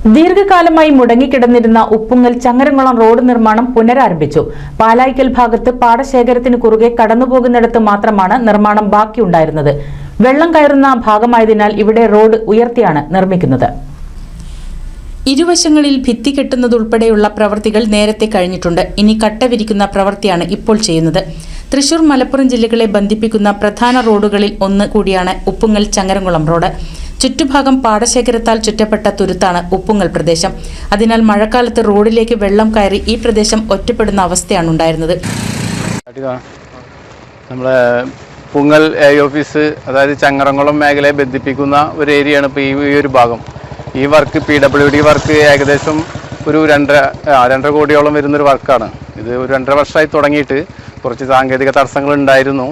ദീർഘകാലമായി മുടങ്ങിക്കിടന്നിരുന്ന ഉപ്പുങ്ങൽ ചങ്ങരംകുളം റോഡ് നിർമ്മാണം പുനരാരംഭിച്ചു. പാലായ്ക്കൽ ഭാഗത്ത് പാടശേഖരത്തിന് കുറുകെ കടന്നുപോകുന്നിടത്ത് മാത്രമാണ് നിർമ്മാണം ബാക്കിയുണ്ടായിരുന്നത്. വെള്ളം കയറുന്ന ഭാഗമായതിനാൽ ഇവിടെ റോഡ് ഉയർത്തിയാണ് നിർമ്മിക്കുന്നത്. ഇരുവശങ്ങളിൽ ഭിത്തി കെട്ടുന്നതുൾപ്പെടെയുള്ള പ്രവൃത്തികൾ നേരത്തെ കഴിഞ്ഞിട്ടുണ്ട്. ഇനി കട്ട വിരിക്കുന്ന പ്രവൃത്തിയാണ് ഇപ്പോൾ ചെയ്യുന്നത്. തൃശൂർ, മലപ്പുറം ജില്ലകളെ ബന്ധിപ്പിക്കുന്ന പ്രധാന റോഡുകളിൽ ഒന്ന് കൂടിയാണ് ഉപ്പുങ്ങൽ ചങ്ങരംകുളം റോഡ്. ചുറ്റുഭാഗം പാടശേഖരത്താൽ ചുറ്റപ്പെട്ട തുരുത്താണ് ഉപ്പുങ്ങൽ പ്രദേശം. അതിനാൽ മഴക്കാലത്ത് റോഡിലേക്ക് വെള്ളം കയറി ഈ പ്രദേശം ഒറ്റപ്പെടുന്ന അവസ്ഥയാണ് ഉണ്ടായിരുന്നത്. നമ്മളെ ഉപ്പുങ്ങൽ ഓഫീസ്, അതായത് ചങ്ങരംകുളം മേഖലയെ ബന്ധിപ്പിക്കുന്ന ഒരു ഏരിയയാണ് ഇപ്പോൾ ഈ ഒരു ഭാഗം. ഈ വർക്ക് PWD വർക്ക് ഏകദേശം ഒരു 2.5 കോടിയോളം വരുന്നൊരു വർക്കാണ്. ഇത് ഒരു 2.5 വർഷമായി തുടങ്ങിയിട്ട് കുറച്ച് സാങ്കേതിക തടസ്സങ്ങൾ ഉണ്ടായിരുന്നു.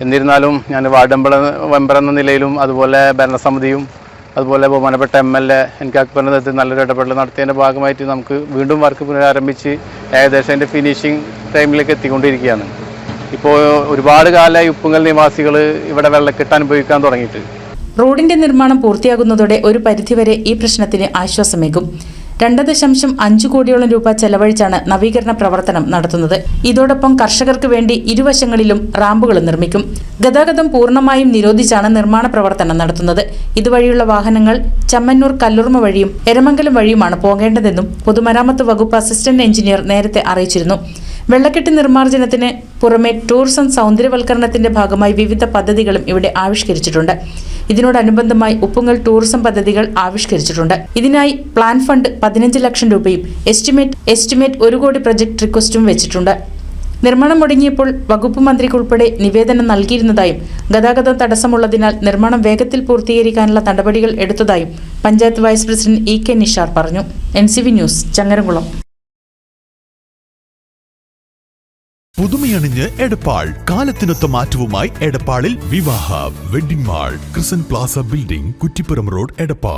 എന്നിരുന്നാലും ഞാൻ വാർഡ് മെമ്പർ എന്ന നിലയിലും അതുപോലെ ഭരണസമിതിയും അതുപോലെ ബഹുമാനപ്പെട്ട MLA എനിക്ക് അക്ബറിൻ്റെ നേതൃത്വത്തിൽ നല്ലൊരു ഇടപെടൽ നടത്തിയതിൻ്റെ ഭാഗമായിട്ട് നമുക്ക് വീണ്ടും വർക്ക് പുനരാരംഭിച്ച് ഏകദേശം അതിൻ്റെ ഫിനിഷിംഗ് ടൈമിലേക്ക് എത്തിക്കൊണ്ടിരിക്കുകയാണ്. ഇപ്പോൾ ഒരുപാട് കാലമായി ഉപ്പുങ്ങൽ നിവാസികൾ ഇവിടെ വെള്ളക്കെട്ട് അനുഭവിക്കാൻ തുടങ്ങിയിട്ട്. റോഡിന്റെ നിർമ്മാണം പൂർത്തിയാകുന്നതോടെ ഒരു പരിധിവരെ ഈ പ്രശ്നത്തിന് ആശ്വാസമേകും. 2.5 കോടിയോളം രൂപ ചെലവഴിച്ചാണ് നവീകരണ പ്രവർത്തനം നടത്തുന്നത്. ഇതോടൊപ്പം കർഷകർക്ക് വേണ്ടി ഇരുവശങ്ങളിലും റാമ്പുകൾ നിർമ്മിക്കും. ഗതാഗതം പൂർണ്ണമായും നിരോധിച്ചാണ് നിർമ്മാണ പ്രവർത്തനം നടത്തുന്നത്. ഇതുവഴിയുള്ള വാഹനങ്ങൾ ചമ്മന്നൂർ കല്ലുർമ വഴിയും എരമംഗലം വഴിയുമാണ് പോകേണ്ടതെന്നും പൊതുമരാമത്ത് വകുപ്പ് അസിസ്റ്റന്റ് എഞ്ചിനീയർ നേരത്തെ അറിയിച്ചിരുന്നു. വെള്ളക്കെട്ട് നിർമ്മാർജ്ജനത്തിന് പുറമെ ടൂറിസം സൗന്ദര്യവൽക്കരണത്തിന്റെ ഭാഗമായി വിവിധ പദ്ധതികളും ഇവിടെ ആവിഷ്കരിച്ചിട്ടുണ്ട്. ഇതിനോടനുബന്ധമായി ഉപ്പുങ്ങൽ ടൂറിസം പദ്ധതികൾ ആവിഷ്കരിച്ചിട്ടുണ്ട്. ഇതിനായി പ്ലാൻ ഫണ്ട് 15 ലക്ഷം രൂപയും എസ്റ്റിമേറ്റ് 1 കോടി പ്രൊജക്ട് റിക്വസ്റ്റും വെച്ചിട്ടുണ്ട്. നിർമ്മാണം മുടങ്ങിയപ്പോൾ വകുപ്പ് മന്ത്രിക്കുൾപ്പെടെ നിവേദനം നൽകിയിരുന്നതായും ഗതാഗതം തടസ്സമുള്ളതിനാൽ നിർമ്മാണം വേഗത്തിൽ പൂർത്തീകരിക്കാനുള്ള നടപടികൾ എടുത്തതായും panchayat vice president EK Nishar പറഞ്ഞു. NCV news, Changaramkulam. പുതുമയണിഞ്ഞ് എടപ്പാൾ. കാലത്തിനൊത്ത മാറ്റവുമായി എടപ്പാളിൽ വിവാഹ വെഡിംഗ് മാൾ, ക്രിസൻ plaza building, Kuttippuram road, Edappal.